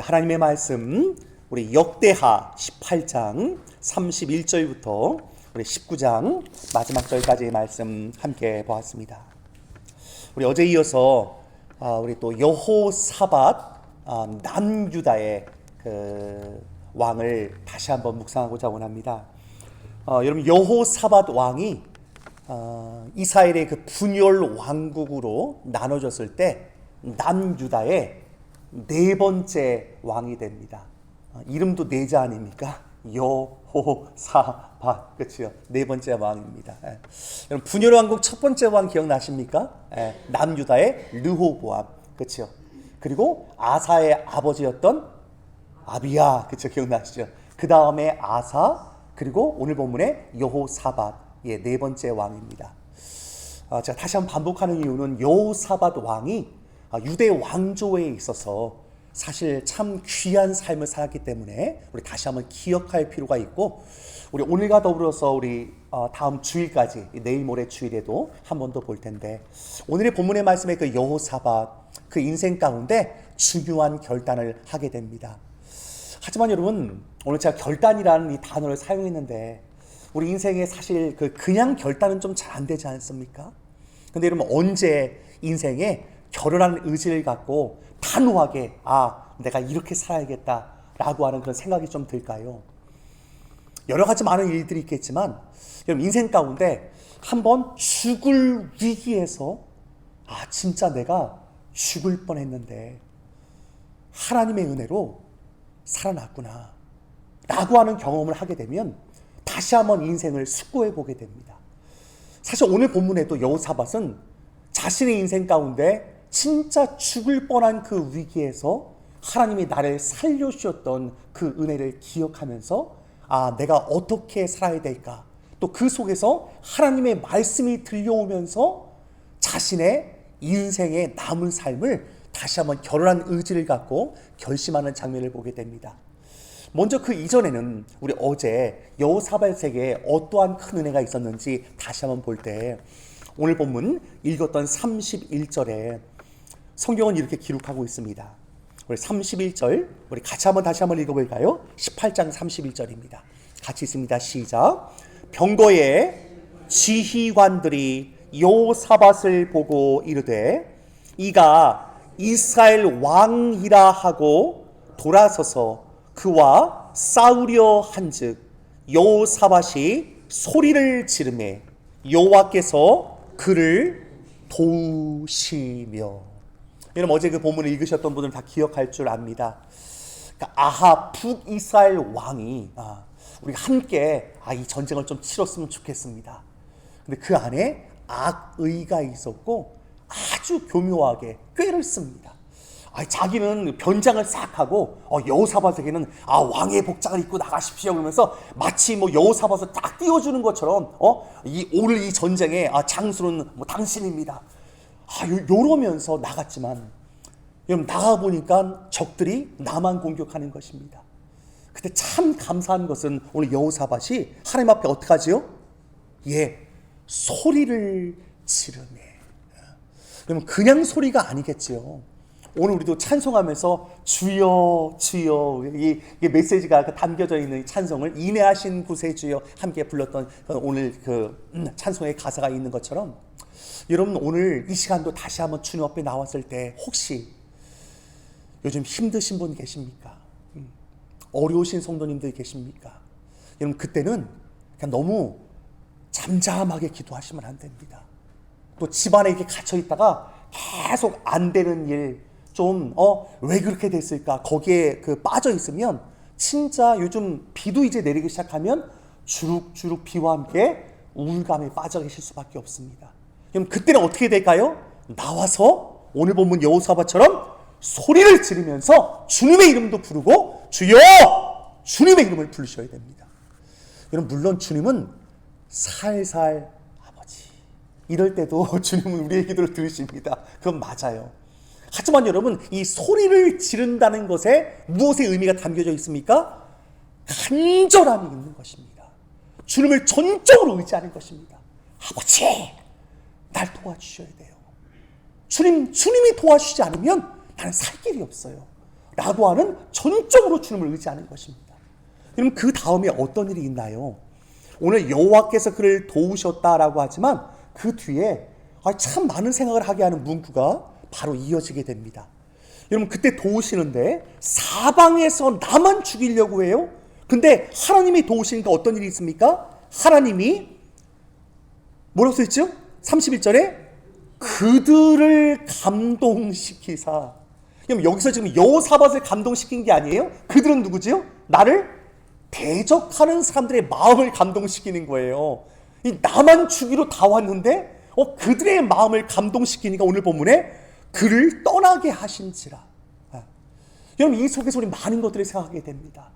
하나님의 말씀 우리 역대하 18장 31절부터 우리 19장 마지막 절까지의 말씀 함께 보았습니다. 우리 어제 이어서 우리 또 여호사밧 남유다의 그 왕을 다시 한번 묵상하고자 원합니다. 여러분 여호사밧 왕이 이스라엘의 그 분열 왕국으로 나눠졌을 때 남유다의 네 번째 왕이 됩니다. 이름도 네자 아닙니까? 여호사밧, 그렇죠? 네 번째 왕입니다. 여러분 분열 왕국 첫 번째 왕 기억나십니까? 남유다의 르호보암, 그렇죠? 그리고 아사의 아버지였던 아비야, 그렇죠? 기억나시죠? 그 다음에 아사, 그리고 오늘 본문의 여호사밧, 네 번째 왕입니다. 제가 다시 한번 반복하는 이유는 여호사밧 왕이 유대 왕조에 있어서 사실 참 귀한 삶을 살았기 때문에 우리 다시 한번 기억할 필요가 있고, 우리 오늘과 더불어서 우리 다음 주일까지 내일 모레 주일에도 한 번 더 볼 텐데, 오늘의 본문의 말씀에 그 여호사밧 그 인생 가운데 중요한 결단을 하게 됩니다. 하지만 여러분, 오늘 제가 결단이라는 이 단어를 사용했는데 우리 인생에 사실 그냥 결단은 좀 잘 안 되지 않습니까? 근데 여러분, 언제 인생에 결연한 의지를 갖고 단호하게 내가 이렇게 살아야겠다라고 하는 그런 생각이 좀 들까요? 여러 가지 많은 일들이 있겠지만 여러분, 인생 가운데 한번 죽을 위기에서 진짜 내가 죽을 뻔했는데 하나님의 은혜로 살아났구나 라고 하는 경험을 하게 되면 다시 한번 인생을 숙고해 보게 됩니다. 사실 오늘 본문에도 여호사밧은 자신의 인생 가운데 진짜 죽을 뻔한 그 위기에서 하나님이 나를 살려주셨던 그 은혜를 기억하면서 내가 어떻게 살아야 될까, 또 그 속에서 하나님의 말씀이 들려오면서 자신의 인생의 남은 삶을 다시 한번 결연한 의지를 갖고 결심하는 장면을 보게 됩니다. 먼저 그 이전에는 우리 어제 여호사밧에게 어떠한 큰 은혜가 있었는지 다시 한번 볼 때, 오늘 본문 읽었던 31절에 성경은 이렇게 기록하고 있습니다. 우리 31절 우리 같이 다시 한번 읽어볼까요? 18장 31절입니다. 같이 있습니다. 시작. 병거의 지휘관들이 여호사밧을 보고 이르되 이가 이스라엘 왕이라 하고 돌아서서 그와 싸우려 한즉 여호사밧이 소리를 지르매 여호와께서 그를 도우시며. 여러분, 어제 그 본문을 읽으셨던 분들은 다 기억할 줄 압니다. 그러니까 아합 북이스라엘 왕이 우리가 함께 이 전쟁을 좀 치렀으면 좋겠습니다. 근데 그 안에 악의가 있었고 아주 교묘하게 꾀를 씁니다. 자기는 변장을 싹 하고 여호사밧에게는 왕의 복장을 입고 나가십시오 그러면서 마치 여호사밧을 딱 띄워주는 것처럼 오늘 이 전쟁의 장수는 당신입니다. 요러면서 나갔지만 여러분, 나가보니까 적들이 나만 공격하는 것입니다. 근데 참 감사한 것은 오늘 여호사밧이 하나님 앞에 어떻게 하지요? 소리를 지르네. 여러분, 그냥 소리가 아니겠지요. 오늘 우리도 찬송하면서 주여 주여, 이게 메시지가 담겨져 있는 찬송을 인내하신 구세주여 함께 불렀던 오늘 그 찬송의 가사가 있는 것처럼, 여러분 오늘 이 시간도 다시 한번 주님 앞에 나왔을 때 혹시 요즘 힘드신 분 계십니까? 어려우신 성도님들 계십니까? 여러분, 그때는 그냥 너무 잠잠하게 기도하시면 안 됩니다. 또 집안에 이렇게 갇혀 있다가 계속 안 되는 일, 왜 그렇게 됐을까 거기에 빠져 있으면 진짜 요즘 비도 이제 내리기 시작하면 주룩주룩 비와 함께 우울감에 빠져 계실 수밖에 없습니다. 그럼 그때는 어떻게 될까요? 나와서 오늘 본문 여호사밧처럼 소리를 지르면서 주님의 이름도 부르고 주여! 주님의 이름을 부르셔야 됩니다. 여러분, 물론 주님은 살살 아버지 이럴 때도 주님은 우리의 기도를 들으십니다. 그건 맞아요. 하지만 여러분, 이 소리를 지른다는 것에 무엇의 의미가 담겨져 있습니까? 간절함이 있는 것입니다. 주님을 전적으로 의지하는 것입니다. 아버지, 날 도와주셔야 돼요. 주님이 도와주시지 않으면 나는 살 길이 없어요 라고 하는 전적으로 주님을 의지하는 것입니다. 그럼 그 다음에 어떤 일이 있나요? 오늘 여호와께서 그를 도우셨다라고 하지만 그 뒤에 참 많은 생각을 하게 하는 문구가 바로 이어지게 됩니다. 여러분, 그때 도우시는데 사방에서 나만 죽이려고 해요. 근데 하나님이 도우시니까 어떤 일이 있습니까? 하나님이 뭐라고 써있죠? 31절에 그들을 감동시키사. 그럼 여기서 지금 여호사밧을 감동시킨 게 아니에요? 그들은 누구지요? 나를 대적하는 사람들의 마음을 감동시키는 거예요. 나만 죽이러 다 왔는데 그들의 마음을 감동시키니까 오늘 본문에 그를 떠나게 하신지라. 여러분, 이 속에서 우리 많은 것들을 생각하게 됩니다.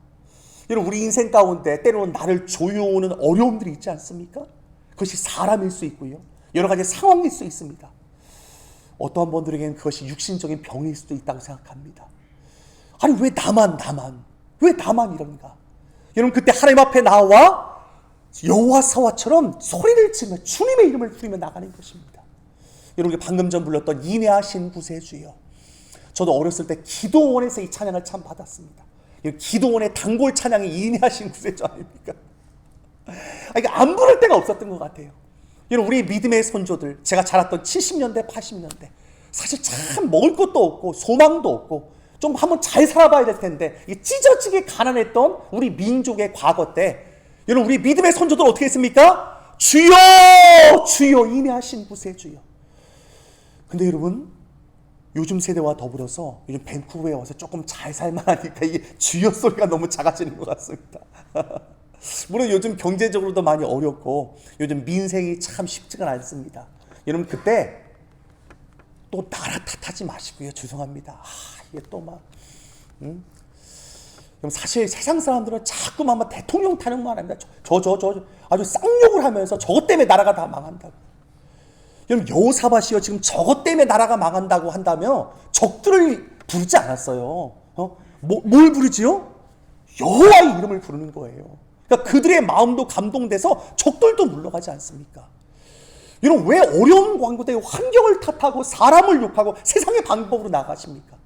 여러분, 우리 인생 가운데 때로는 나를 조여오는 어려움들이 있지 않습니까? 그것이 사람일 수 있고요, 여러 가지 상황일 수 있습니다. 어떠한 분들에게는 그것이 육신적인 병일 수도 있다고 생각합니다. 아니, 왜 나만 이런가? 여러분, 그때 하나님 앞에 나와 여호와사와처럼 소리를 치며 주님의 이름을 부르며 나가는 것입니다. 여러분, 방금 전 불렀던 인내하신 구세주여. 저도 어렸을 때 기도원에서 이 찬양을 참 받았습니다. 기도원의 단골 찬양이 인내하신 구세주 아닙니까? 안 부를 때가 없었던 것 같아요. 여러분, 우리 믿음의 선조들, 제가 자랐던 70년대, 80년대, 사실 참 먹을 것도 없고 소망도 없고 좀 한번 잘 살아봐야 될 텐데 찢어지게 가난했던 우리 민족의 과거 때, 여러분, 우리 믿음의 선조들 어떻게 했습니까? 주여 주여 인내하신 구세주여. 근데 여러분, 요즘 세대와 더불어서 요즘 밴쿠버에 와서 조금 잘 살만하니까 이게 주여 소리가 너무 작아지는 것 같습니다. 물론 요즘 경제적으로도 많이 어렵고 요즘 민생이 참 쉽지가 않습니다. 여러분, 그때 또 나라 탓하지 마시고요. 죄송합니다. 이게 또 막 그럼 사실 세상 사람들은 자꾸만 대통령 타령만 합니다. 저 아주 쌍욕을 하면서 저것 때문에 나라가 다 망한다고. 여러분, 여호사밧이요, 지금 저것 때문에 나라가 망한다고 한다며 적들을 부르지 않았어요. 뭘 부르지요? 여호와의 이름을 부르는 거예요. 그러니까 그들의 마음도 감동돼서 적들도 물러가지 않습니까? 여러분, 왜 어려운 가운데 환경을 탓하고 사람을 욕하고 세상의 방법으로 나가십니까?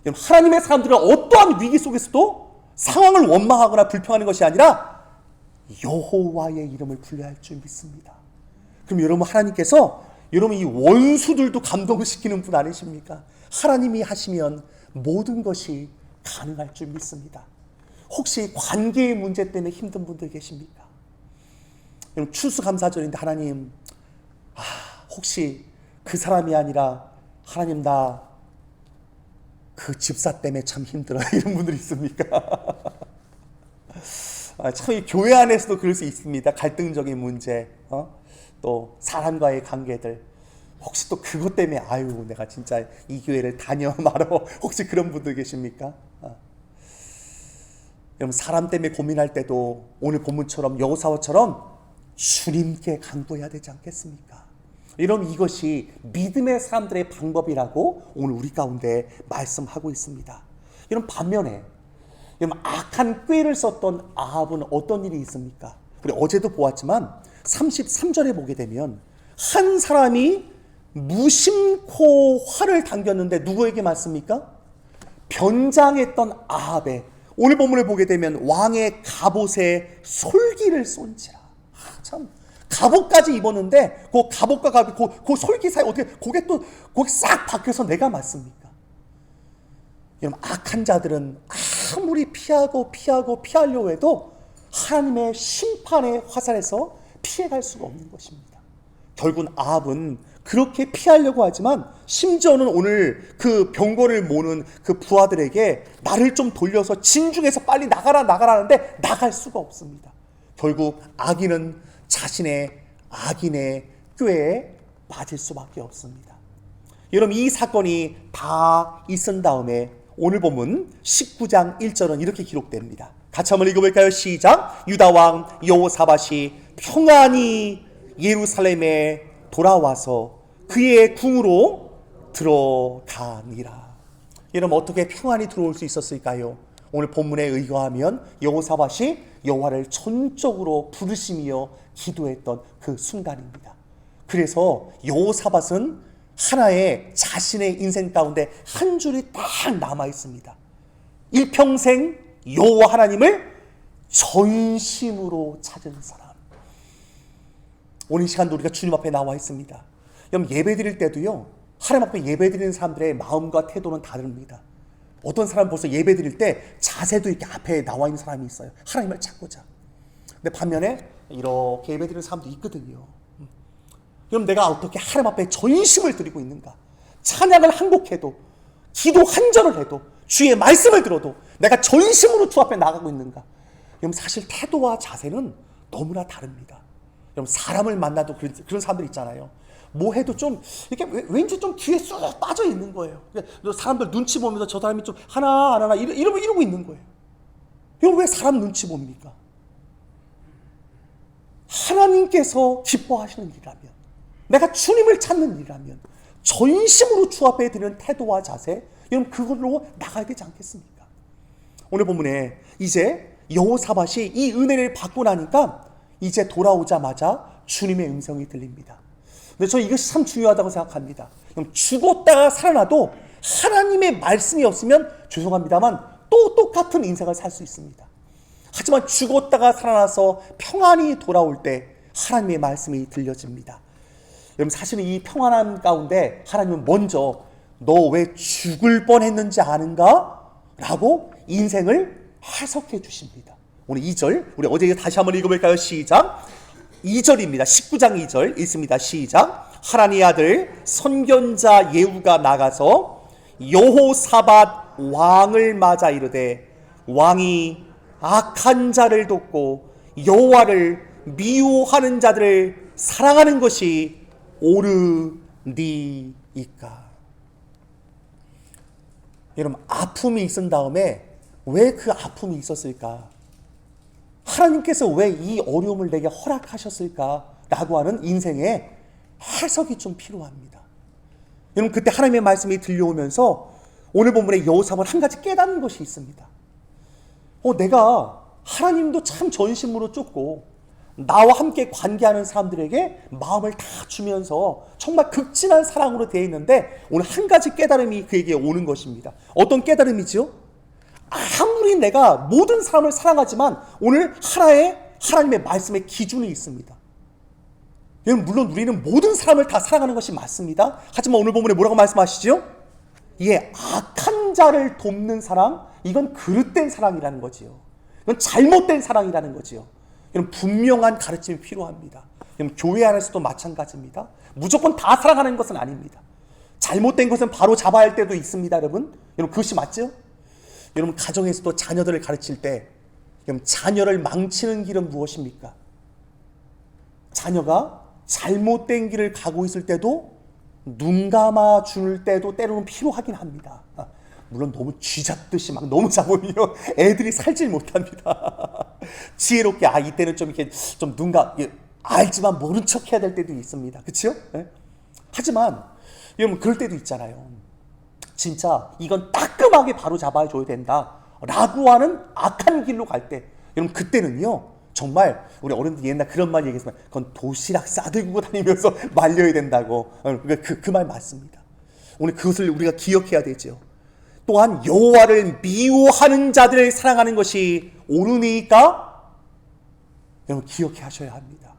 여러분, 하나님의 사람들은 어떠한 위기 속에서도 상황을 원망하거나 불평하는 것이 아니라 여호와의 이름을 불러야 할 줄 믿습니다. 그럼 여러분, 하나님께서 여러분 이 원수들도 감동을 시키는 분 아니십니까? 하나님이 하시면 모든 것이 가능할 줄 믿습니다. 혹시 관계의 문제 때문에 힘든 분들 계십니까? 여러분, 추수감사절인데 하나님, 혹시 그 사람이 아니라 하나님, 나 그 집사 때문에 참 힘들어요, 이런 분들 있습니까? 참 이 교회 안에서도 그럴 수 있습니다. 갈등적인 문제, 또 사람과의 관계들, 혹시 또 그것 때문에 내가 진짜 이 교회를 다녀 말어, 혹시 그런 분들 계십니까? 여러분, 사람 때문에 고민할 때도 오늘 본문처럼 여호사밧처럼 주님께 간구해야 되지 않겠습니까? 여러분, 이것이 믿음의 사람들의 방법이라고 오늘 우리 가운데 말씀하고 있습니다. 여러분, 반면에 여러분, 악한 꾀를 썼던 아합은 어떤 일이 있습니까? 우리 어제도 보았지만 33절에 보게 되면 한 사람이 무심코 활을 당겼는데 누구에게 맞습니까? 변장했던 아합에, 오늘 본문을 보게 되면 왕의 갑옷에 솔기를 쏜지라. 참, 갑옷까지 입었는데 그 갑옷과 갑이 그 솔기 사이 어떻게 고개 싹 박혀서 내가 맞습니까? 여러분, 악한 자들은 아무리 피하려고 해도 하나님의 심판의 화살에서 피해갈 수가 없는 것입니다. 결국은 아합은 그렇게 피하려고 하지만 심지어는 오늘 그 병거를 모는 그 부하들에게 나를 좀 돌려서 진중에서 빨리 나가라 하는데 나갈 수가 없습니다. 결국 악인은 자신의 악인의 꾀에 빠질 수밖에 없습니다. 여러분, 이 사건이 다 있은 다음에 오늘 본문 19장 1절은 이렇게 기록됩니다. 같이 한번 읽어볼까요? 시작. 유다왕 여호사밧이 평안히 예루살렘에 돌아와서 그의 궁으로 들어가니라. 여러분, 어떻게 평안히 들어올 수 있었을까요? 오늘 본문에 의거하면 여호사밧이 여호와를 전적으로 부르시며 기도했던 그 순간입니다. 그래서 여호사밧은 하나의 자신의 인생 가운데 한 줄이 딱 남아 있습니다. 일평생 여호와 하나님을 전심으로 찾은 사람. 오늘 이 시간도 우리가 주님 앞에 나와 있습니다. 여러분, 예배 드릴 때도요, 하나님 앞에 예배 드리는 사람들의 마음과 태도는 다릅니다. 어떤 사람은 벌써 예배 드릴 때 자세도 이렇게 앞에 나와 있는 사람이 있어요. 하나님을 찾고자. 근데 반면에 이렇게 예배 드리는 사람도 있거든요. 그럼 내가 어떻게 하나님 앞에 전심을 드리고 있는가? 찬양을 한 곡해도, 기도 한 절을 해도, 주의 말씀을 들어도 내가 전심으로 주 앞에 나가고 있는가? 여러분, 사실 태도와 자세는 너무나 다릅니다. 여러분, 사람을 만나도 그런 사람들 있잖아요. 뭐 해도 좀 이렇게 왠지 좀 뒤에 쑥 빠져 있는 거예요. 사람들 눈치 보면서 저 사람이 좀 하나 안 하나 이러고 있는 거예요. 여러분, 왜 사람 눈치 봅니까? 하나님께서 기뻐하시는 일이라면, 내가 주님을 찾는 일이라면 전심으로 주 앞에 드리는 태도와 자세, 여러분, 그걸로 나가야 되지 않겠습니까? 오늘 본문에 이제 여호사밧이 이 은혜를 받고 나니까 이제 돌아오자마자 주님의 음성이 들립니다. 근데 저 이것이 참 중요하다고 생각합니다. 그럼 죽었다가 살아나도 하나님의 말씀이 없으면 죄송합니다만 또 똑같은 인생을 살 수 있습니다. 하지만 죽었다가 살아나서 평안히 돌아올 때 하나님의 말씀이 들려집니다. 여러분, 사실은 이 평안함 가운데 하나님은 먼저 너 왜 죽을 뻔했는지 아는가? 라고 인생을 해석해 주십니다. 오늘 2절 우리 어제 다시 한번 읽어볼까요? 시작. 2절입니다. 19장 2절 읽습니다. 시작. 하나님의 아들 선견자 예후가 나가서 여호사밧 왕을 맞아 이르되 왕이 악한 자를 돕고 여호와를 미워하는 자들을 사랑하는 것이 옳으니이까. 여러분, 아픔이 있은 다음에 왜 그 아픔이 있었을까? 하나님께서 왜 이 어려움을 내게 허락하셨을까라고 하는 인생의 해석이 좀 필요합니다. 여러분, 그때 하나님의 말씀이 들려오면서 오늘 본문에 여호사밧은 한 가지 깨닫는 것이 있습니다. 내가 하나님도 참 전심으로 쫓고 나와 함께 관계하는 사람들에게 마음을 다 주면서 정말 극진한 사랑으로 되어 있는데 오늘 한 가지 깨달음이 그에게 오는 것입니다. 어떤 깨달음이지요? 아무리 내가 모든 사람을 사랑하지만 오늘 하나님의 말씀의 기준이 있습니다. 여러분, 물론 우리는 모든 사람을 다 사랑하는 것이 맞습니다. 하지만 오늘 본문에 뭐라고 말씀하시죠? 예, 악한 자를 돕는 사랑, 이건 그릇된 사랑이라는 거지요. 이건 잘못된 사랑이라는 거지요. 여러분, 분명한 가르침이 필요합니다. 여러분, 교회 안에서도 마찬가지입니다. 무조건 다 사랑하는 것은 아닙니다. 잘못된 것은 바로 잡아야 할 때도 있습니다, 여러분. 여러분, 그것이 맞죠? 여러분, 가정에서도 자녀들을 가르칠 때 여러분, 자녀를 망치는 길은 무엇입니까? 자녀가 잘못된 길을 가고 있을 때도 눈 감아 줄 때도 때로는 필요하긴 합니다. 물론 너무 쥐잡듯이 막 너무 잡으면 애들이 살질 못합니다. 지혜롭게 이때는 좀 이렇게 좀 알지만 모른 척 해야 될 때도 있습니다. 그렇죠? 네? 하지만 여러분, 그럴 때도 있잖아요. 진짜 이건 따끔하게 바로 잡아줘야 된다라고 하는 악한 길로 갈 때, 여러분, 그때는요 정말 우리 어른들 옛날 그런 말 얘기했지만 그건 도시락 싸들고 다니면서 말려야 된다고. 그 말 맞습니다. 오늘 그것을 우리가 기억해야 되죠. 또한 여호와를 미워하는 자들을 사랑하는 것이 옳으니까 여러분, 기억해 하셔야 합니다.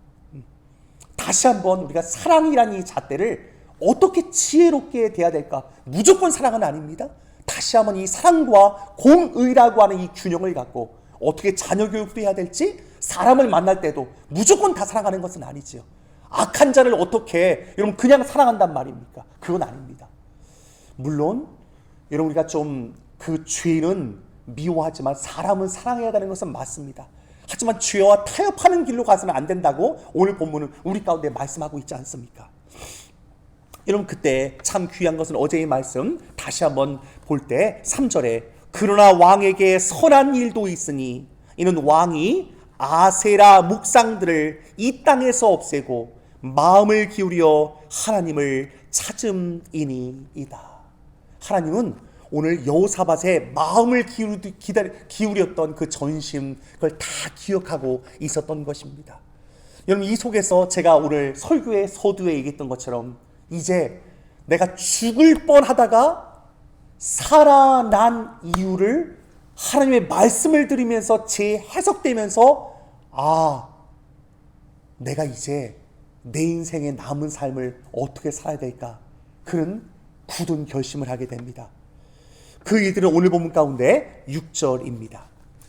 다시 한번 우리가 사랑이라는 이 잣대를 어떻게 지혜롭게 대해야 될까? 무조건 사랑은 아닙니다. 다시 한번 이 사랑과 공의라고 하는 이 균형을 갖고 어떻게 자녀 교육도 해야 될지, 사람을 만날 때도 무조건 다 사랑하는 것은 아니지요. 악한 자를 어떻게 여러분 그냥 사랑한단 말입니까? 그건 아닙니다. 물론 여러분, 우리가 좀 그 죄는 미워하지만 사람은 사랑해야 되는 것은 맞습니다. 하지만 죄와 타협하는 길로 가서는 안 된다고 오늘 본문은 우리 가운데 말씀하고 있지 않습니까? 여러분, 그때 참 귀한 것은 어제의 말씀 다시 한번 볼 때 3절에 그러나 왕에게 선한 일도 있으니 이는 왕이 아세라 묵상들을 이 땅에서 없애고 마음을 기울여 하나님을 찾음이니이다. 하나님은 오늘 여호사밧의 마음을 기울였던 그 전심, 그걸 다 기억하고 있었던 것입니다. 여러분, 이 속에서 제가 오늘 설교의 서두에 얘기했던 것처럼 이제 내가 죽을 뻔하다가 살아난 이유를 하나님의 말씀을 들으면서 재해석되면서 내가 이제 내 인생의 남은 삶을 어떻게 살아야 될까? 그런 굳은 결심을 하게 됩니다. 그 일들은 오늘 본문 가운데 6절입니다.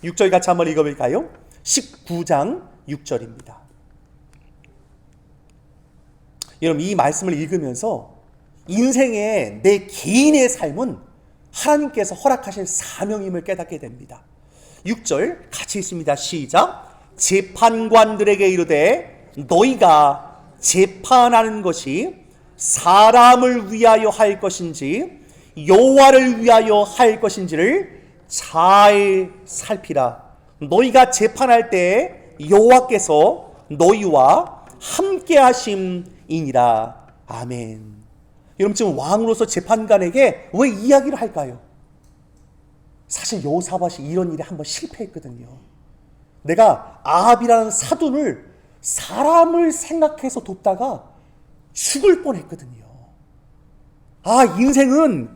6절 같이 한번 읽어볼까요? 19장 6절입니다. 여러분, 이 말씀을 읽으면서 인생의 내 개인의 삶은 하나님께서 허락하신 사명임을 깨닫게 됩니다. 6절 같이 읽습니다. 시작. 재판관들에게 이르되 너희가 재판하는 것이 사람을 위하여 할 것인지 여호와를 위하여 할 것인지를 잘 살피라. 너희가 재판할 때 여호와께서 너희와 함께 하심이니라. 아멘. 여러분, 지금 왕으로서 재판관에게 왜 이야기를 할까요? 사실 여호사밧이 이런 일에 한번 실패했거든요. 내가 아합이라는 사돈을 사람을 생각해서 돕다가 죽을 뻔했거든요. 인생은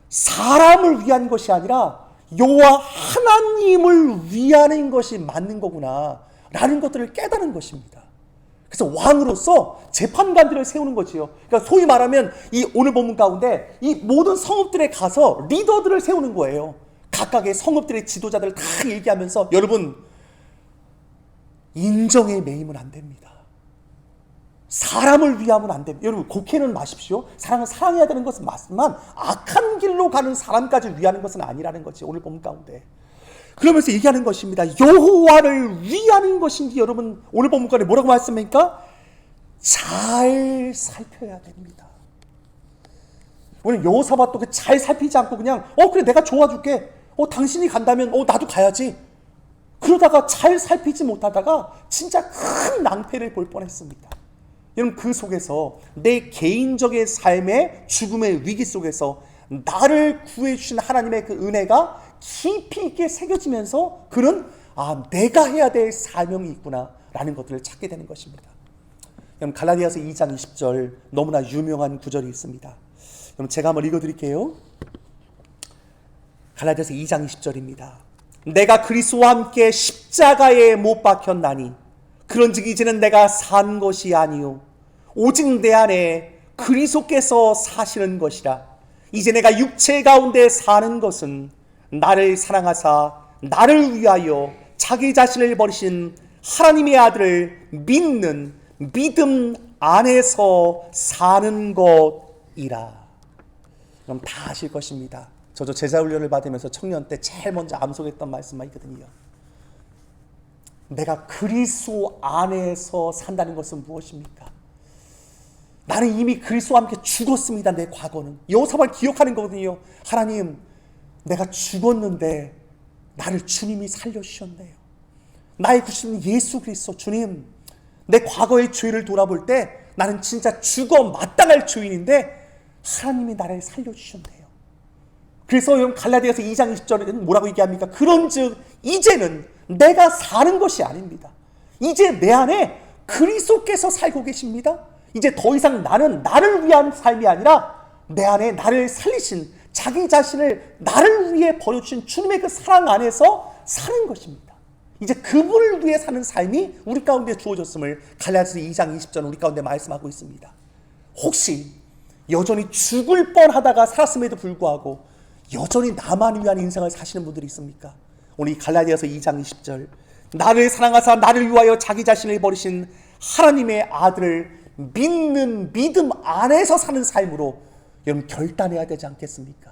사람을 위한 것이 아니라 여호와 하나님을 위하는 것이 맞는 거구나 라는 것들을 깨달은 것입니다. 그래서 왕으로서 재판관들을 세우는 거지요. 그러니까 소위 말하면 이 오늘 본문 가운데 이 모든 성읍들에 가서 리더들을 세우는 거예요. 각각의 성읍들의 지도자들을 다 얘기하면서 여러분, 인정에 매이면 안 됩니다. 사람을 위하면 안 됩니다. 여러분, 곡해는 마십시오. 사랑을 사랑해야 되는 것은 맞지만 악한 길로 가는 사람까지 위하는 것은 아니라는 거지, 오늘 본문 가운데. 그러면서 얘기하는 것입니다. 여호와를 위하는 것인지, 여러분 오늘 본문 가운데 뭐라고 말씀합니까? 잘 살펴야 됩니다. 오늘 여호사밧도 잘 살피지 않고 그냥 그래 내가 도와줄게. 당신이 간다면 나도 가야지. 그러다가 잘 살피지 못하다가 진짜 큰 낭패를 볼 뻔했습니다. 여러분, 그 속에서 내 개인적인 삶의 죽음의 위기 속에서 나를 구해주신 하나님의 그 은혜가 깊이 있게 새겨지면서 그는 내가 해야 될 사명이 있구나 라는 것들을 찾게 되는 것입니다. 여러분, 갈라디아서 2장 20절 너무나 유명한 구절이 있습니다. 여러분, 제가 한번 읽어드릴게요. 갈라디아서 2장 20절입니다. 내가 그리스도와 함께 십자가에 못 박혔나니 그런즉 이제는 내가 산 것이 아니요 오직 내 안에 그리스도께서 사시는 것이라. 이제 내가 육체 가운데 사는 것은 나를 사랑하사 나를 위하여 자기 자신을 버리신 하나님의 아들을 믿는 믿음 안에서 사는 것이라. 그럼 다 아실 것입니다. 저도 제자훈련을 받으면서 청년 때 제일 먼저 암송했던 말씀만 있거든요. 내가 그리스도 안에서 산다는 것은 무엇입니까? 나는 이미 그리스도와 함께 죽었습니다. 내 과거는. 여호사밧을 기억하는 거거든요. 하나님, 내가 죽었는데 나를 주님이 살려주셨네요. 나의 구주님 예수 그리스도 주님, 내 과거의 죄를 돌아볼 때 나는 진짜 죽어 마땅할 죄인인데 하나님이 나를 살려주셨네요. 그래서 여러분, 갈라디아서 2장 20절에는 뭐라고 얘기합니까? 그런즉 이제는 내가 사는 것이 아닙니다. 이제 내 안에 그리스도께서 살고 계십니다. 이제 더 이상 나는 나를 위한 삶이 아니라 내 안에 나를 살리신, 자기 자신을 나를 위해 버려주신 주님의 그 사랑 안에서 사는 것입니다. 이제 그분을 위해 사는 삶이 우리 가운데 주어졌음을 갈라디아서 2장 20절은 우리 가운데 말씀하고 있습니다. 혹시 여전히 죽을 뻔하다가 살았음에도 불구하고 여전히 나만 위한 인생을 사시는 분들이 있습니까? 오늘 이 갈라디아서 2장 20절, 나를 사랑하사 나를 위하여 자기 자신을 버리신 하나님의 아들을 믿는 믿음 안에서 사는 삶으로 여러분 결단해야 되지 않겠습니까?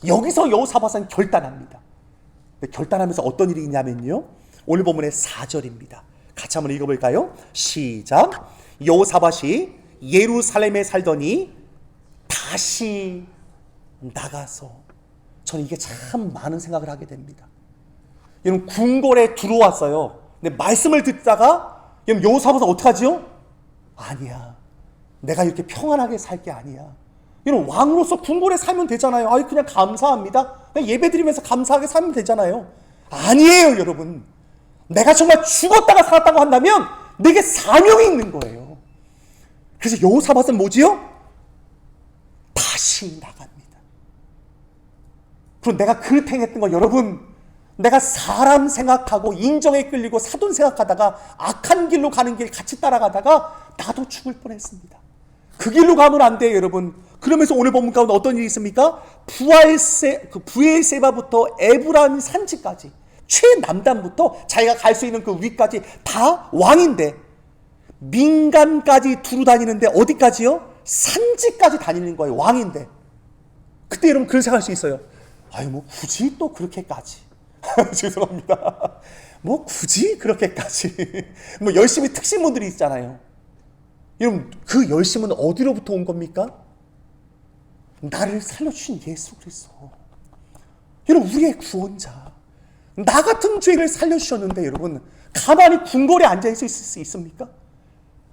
여기서 여호사밧은 결단합니다. 결단하면서 어떤 일이 있냐면요, 오늘 본문의 4절입니다. 같이 한번 읽어볼까요? 시작. 여호사밧이 예루살렘에 살더니 다시 나가서, 저는 이게 참 많은 생각을 하게 됩니다. 여러분, 궁궐에 들어왔어요. 근데 말씀을 듣다가 여러분, 여호사밧은 어떡하지요? 아니야, 내가 이렇게 평안하게 살 게 아니야. 여러분, 왕으로서 궁궐에 살면 되잖아요. 그냥 감사합니다, 그냥 예배드리면서 감사하게 살면 되잖아요. 아니에요. 여러분, 내가 정말 죽었다가 살았다고 한다면 내게 사명이 있는 거예요. 그래서 여호사밧은 뭐지요? 다시 나갑니다. 그럼 내가 그릇 행했던 거, 여러분, 내가 사람 생각하고 인정에 끌리고 사돈 생각하다가 악한 길로 가는 길 같이 따라가다가 나도 죽을 뻔했습니다. 그 길로 가면 안 돼요, 여러분. 그러면서 오늘 본문 가운데 어떤 일이 있습니까? 부엘세바부터 에브라임 산지까지 최남단부터 자기가 갈 수 있는 그 위까지 다 왕인데 민간까지 두루 다니는데 어디까지요? 산지까지 다니는 거예요. 왕인데. 그때 여러분 그런 생각할 수 있어요. 아유 뭐 굳이 또 그렇게까지. 죄송합니다. 뭐 굳이 그렇게까지. 뭐 열심히 특신분들이 있잖아요. 여러분 그 열심은 어디로부터 온 겁니까? 나를 살려주신 예수 그리스도. 여러분 우리의 구원자. 나 같은 죄를 살려주셨는데 여러분 가만히 궁궐에 앉아있을 수 있습니까?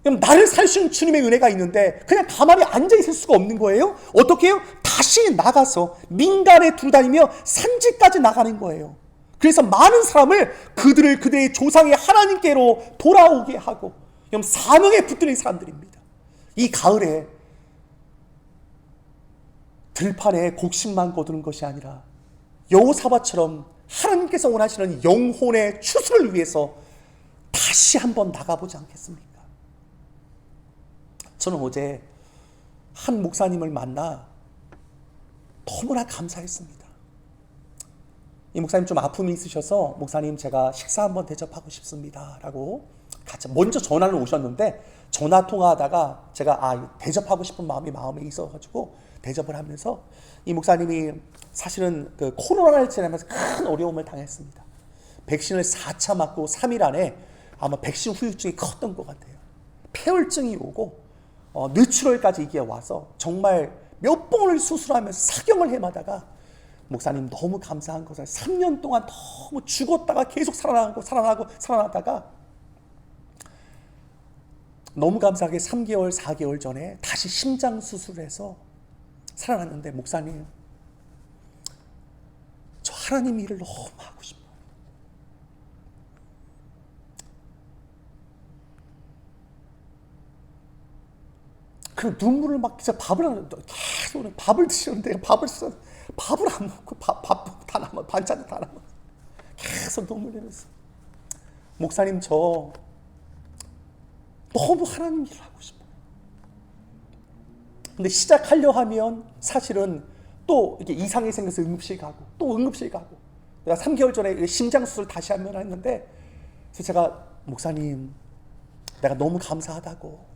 그럼 나를 살려주신 주님의 은혜가 있는데 그냥 가만히 앉아있을 수가 없는 거예요? 어떻게 해요? 다시 나가서 민간에 두루다니며 산지까지 나가는 거예요. 그래서 많은 사람을 그들의 조상의 하나님께로 돌아오게 하고 사명에 붙들린 사람들입니다. 이 가을에 들판에 곡식만 거두는 것이 아니라 여호사밧처럼 하나님께서 원하시는 영혼의 추수를 위해서 다시 한번 나가보지 않겠습니까? 저는 어제 한 목사님을 만나 너무나 감사했습니다. 이 목사님 좀 아픔이 있으셔서 목사님 제가 식사 한번 대접하고 싶습니다 라고 같이 먼저 전화를 오셨는데 전화 통화하다가 제가 대접하고 싶은 마음에 있어가지고 대접을 하면서 이 목사님이 사실은 그 코로나를 지나면서 큰 어려움을 당했습니다. 백신을 4차 맞고 3일 안에 아마 백신 후유증이 컸던 것 같아요. 폐혈증이 오고 뇌출혈까지 이게 와서 정말 몇 번을 수술하면서 사경을 해마다가 목사님 너무 감사한 것은 3년 동안 너무 죽었다가 계속 살아나다가 너무 감사하게 3개월, 4개월 전에 다시 심장 수술해서 살아났는데 목사님 저 하나님 일을 너무 하고 싶어요. 그 눈물을 막 진짜 계속 밥을 드시는데 밥을 안 먹고 밥도 다 남아 반찬도 다 남아 계속 눈물 흘리면서 목사님 저 너무 하나님 일을 하고 싶어요. 근데 시작하려 하면 사실은 또 이렇게 이상이 생겨서 응급실 가고 또 응급실 가고 내가 3개월 전에 심장 수술 다시 한번 했는데 그래서 제가 목사님 내가 너무 감사하다고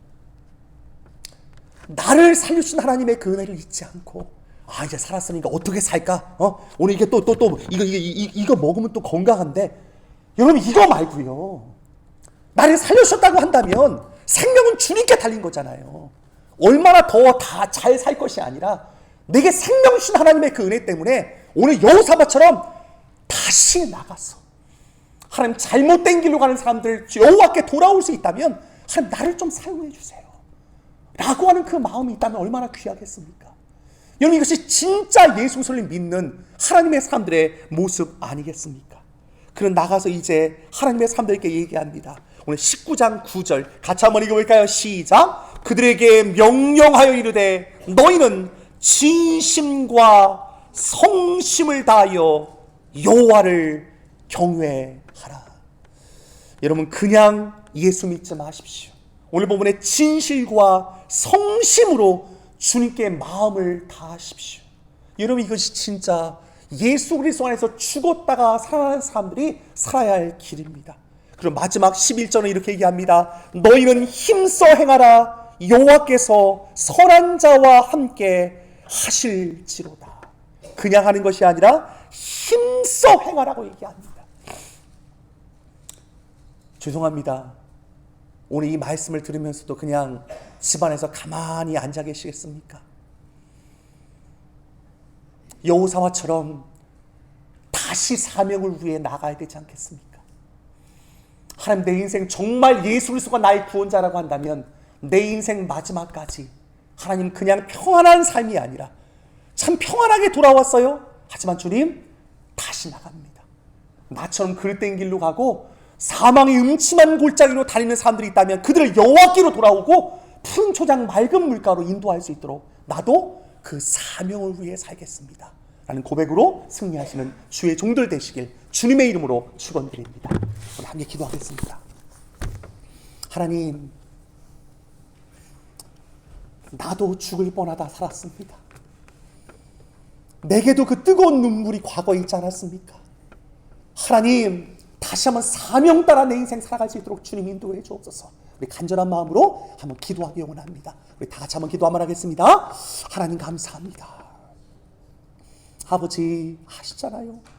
나를 살려주신 하나님의 그 은혜를 잊지 않고 이제 살았으니까 어떻게 살까? 오늘 이게 또 이거 먹으면 또 건강한데 여러분 이거 말고요. 나를 살려주셨다고 한다면 생명은 주님께 달린 거잖아요. 얼마나 더 다 잘 살 것이 아니라 내게 생명 주신 하나님의 그 은혜 때문에 오늘 여호사밧처럼 다시 나가서 하나님 잘못된 길로 가는 사람들 여호와께 돌아올 수 있다면 하나님 나를 좀 사용해 주세요 라고 하는 그 마음이 있다면 얼마나 귀하겠습니까? 여러분 이것이 진짜 예수 그리스도를 믿는 하나님의 사람들의 모습 아니겠습니까? 그는 나가서 이제 하나님의 사람들에게 얘기합니다. 오늘 19장 9절 같이 한번 읽어볼까요? 시작! 그들에게 명령하여 이르되 너희는 진심과 성심을 다하여 여호와를 경외하라. 여러분 그냥 예수 믿지 마십시오. 오늘 본문의 진실과 성심으로 주님께 마음을 다하십시오. 여러분 이것이 진짜 예수 그리스도 안에서 죽었다가 살아나는 사람들이 살아야 할 길입니다. 그리고 마지막 11절은 이렇게 얘기합니다. 너희는 힘써 행하라. 여호와께서 선한 자와 함께 하실지로다. 그냥 하는 것이 아니라 힘써 행하라고 얘기합니다. 죄송합니다. 오늘 이 말씀을 들으면서도 그냥 집안에서 가만히 앉아 계시겠습니까? 여호사밧처럼 다시 사명을 위해 나가야 되지 않겠습니까? 하나님 내 인생 정말 예수 그리스도가 나의 구원자라고 한다면 내 인생 마지막까지 하나님 그냥 평안한 삶이 아니라 참 평안하게 돌아왔어요. 하지만 주님 다시 나갑니다. 나처럼 그릇된 길로 가고 사망의 음침한 골짜기로 다니는 사람들이 있다면 그들을 여호와께로 돌아오고 푸른 초장 맑은 물가로 인도할 수 있도록 나도 그 사명을 위해 살겠습니다 라는 고백으로 승리하시는 주의 종들 되시길 주님의 이름으로 축원드립니다. 오늘 함께 기도하겠습니다. 하나님, 나도 죽을 뻔하다 살았습니다. 내게도 그 뜨거운 눈물이 과거에 있지 않았습니까? 하나님, 다시 한번 사명 따라 내 인생 살아갈 수 있도록 주님 인도해 주옵소서. 우리 간절한 마음으로 한번 기도하기 원합니다. 우리 다 같이 한번 기도 한번 하겠습니다. 하나님 감사합니다. 아버지 아시잖아요.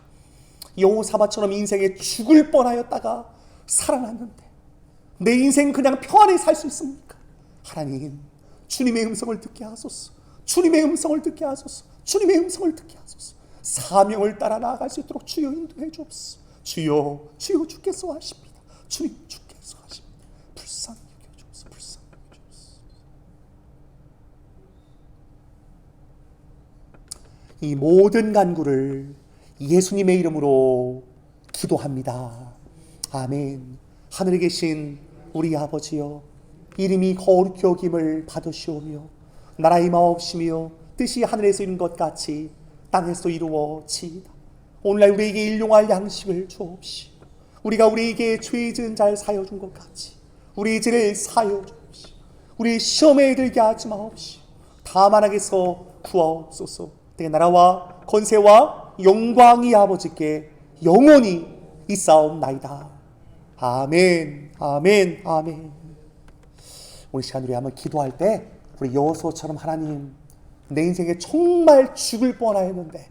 여호사밧처럼 인생에 죽을 뻔하였다가 살아났는데 내 인생 그냥 평안히 살 수 있습니까? 하나님, 주님의 음성을 듣게 하소서. 주님의 음성을 듣게 하소서. 주님의 음성을 듣게 하소서. 사명을 따라 나아갈 수 있도록 주여 인도해 주옵소서. 주여, 주여 주께서 하십니다. 주님 주께서 하십니다. 불쌍히 여겨주옵소서. 불쌍히 여겨주옵소서. 이 모든 간구를 예수님의 이름으로 기도합니다. 아멘. 하늘에 계신 우리 아버지여, 이름이 거룩히 여김을 받으시오며 나라의 마옵시며 뜻이 하늘에서 이룬 것 같이 땅에서 이루어지이다. 오늘날 우리에게 일용할 양식을 주옵시오. 우리가 우리에게 죄 지은 자를 사여 준 것 같이 우리 죄를 사여 주옵시오. 우리 시험에 들게 하지 마옵시오. 다만 악에서 구하옵소서. 내 나라와 권세와 영광이 아버지께 영원히 있사옵나이다. 아멘, 아멘, 아멘. 오늘 시간 우리 한번 기도할 때 우리 여호수아처럼 하나님, 내 인생에 정말 죽을 뻔하였는데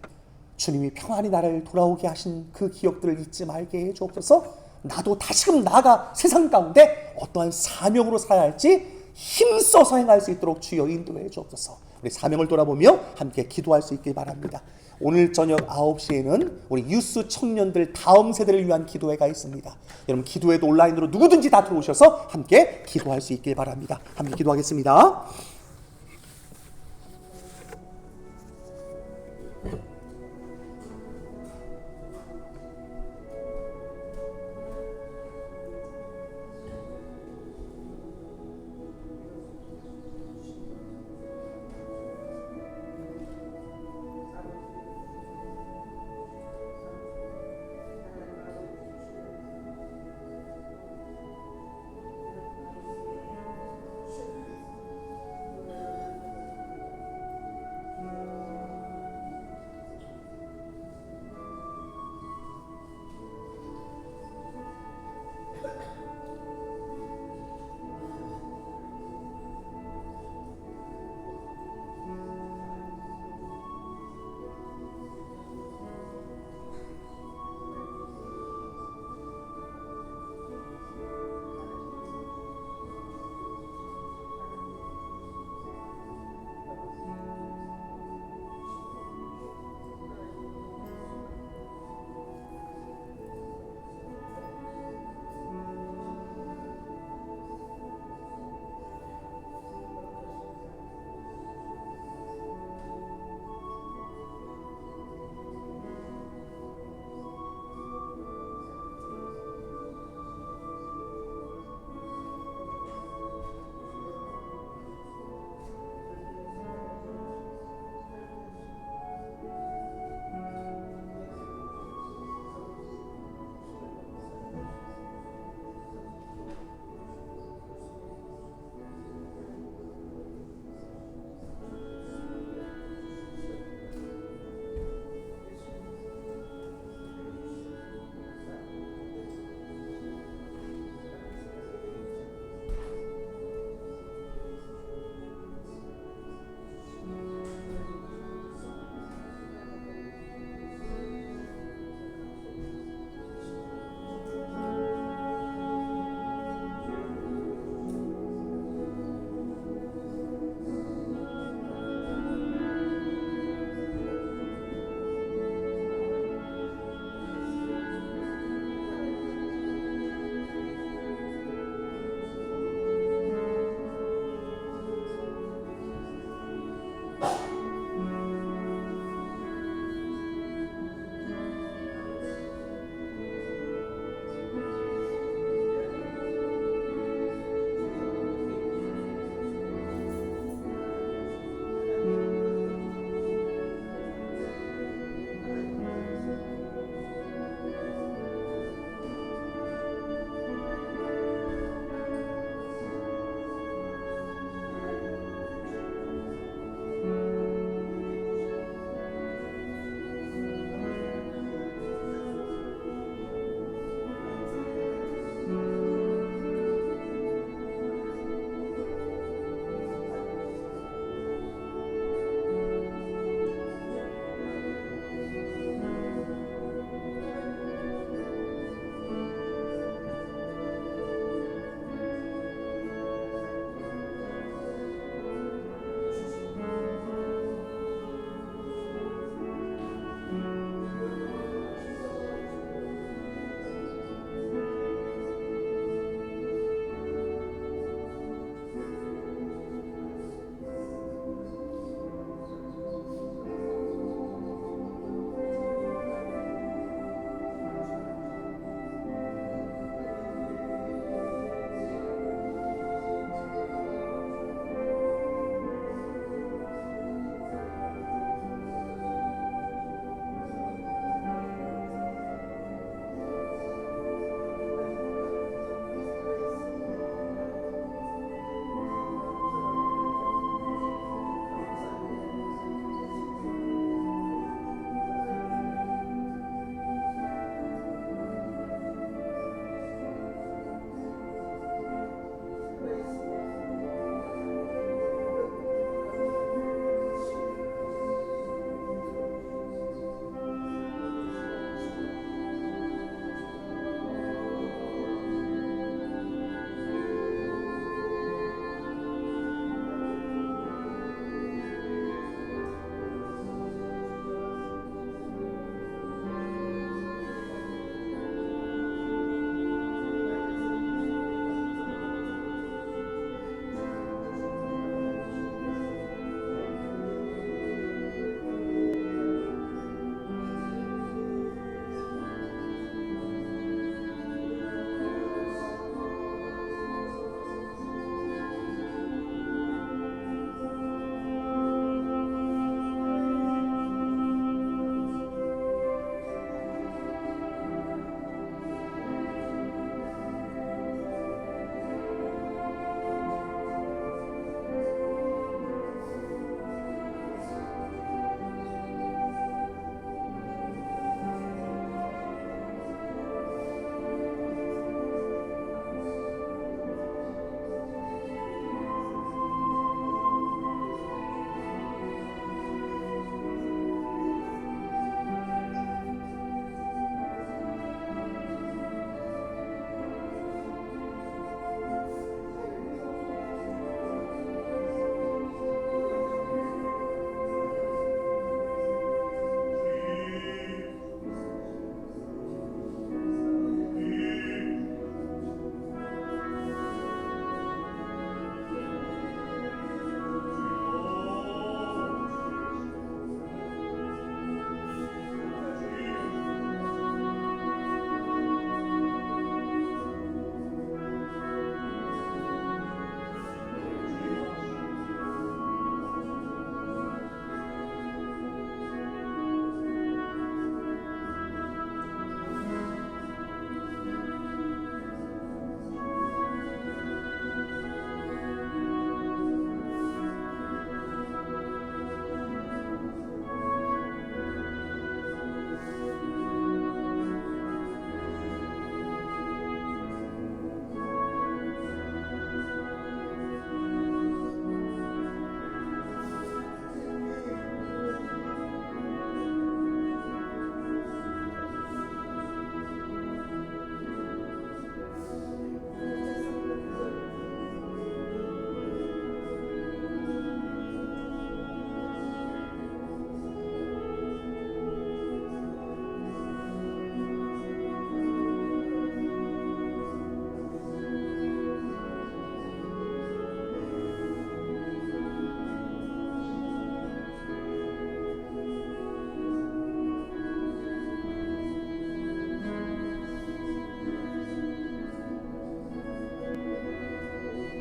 주님이 평안히 나를 돌아오게 하신 그 기억들을 잊지 말게 해 주옵소서. 나도 다시금 나아가 세상 가운데 어떠한 사명으로 살아야 할지 힘써서 행할 수 있도록 주여 인도해 주옵소서. 우리 사명을 돌아보며 함께 기도할 수 있길 바랍니다. 오늘 저녁 9시에는 우리 유스 청년들 다음 세대를 위한 기도회가 있습니다. 여러분 기도회도 온라인으로 누구든지 다 들어오셔서 함께 기도할 수 있길 바랍니다. 함께 기도하겠습니다.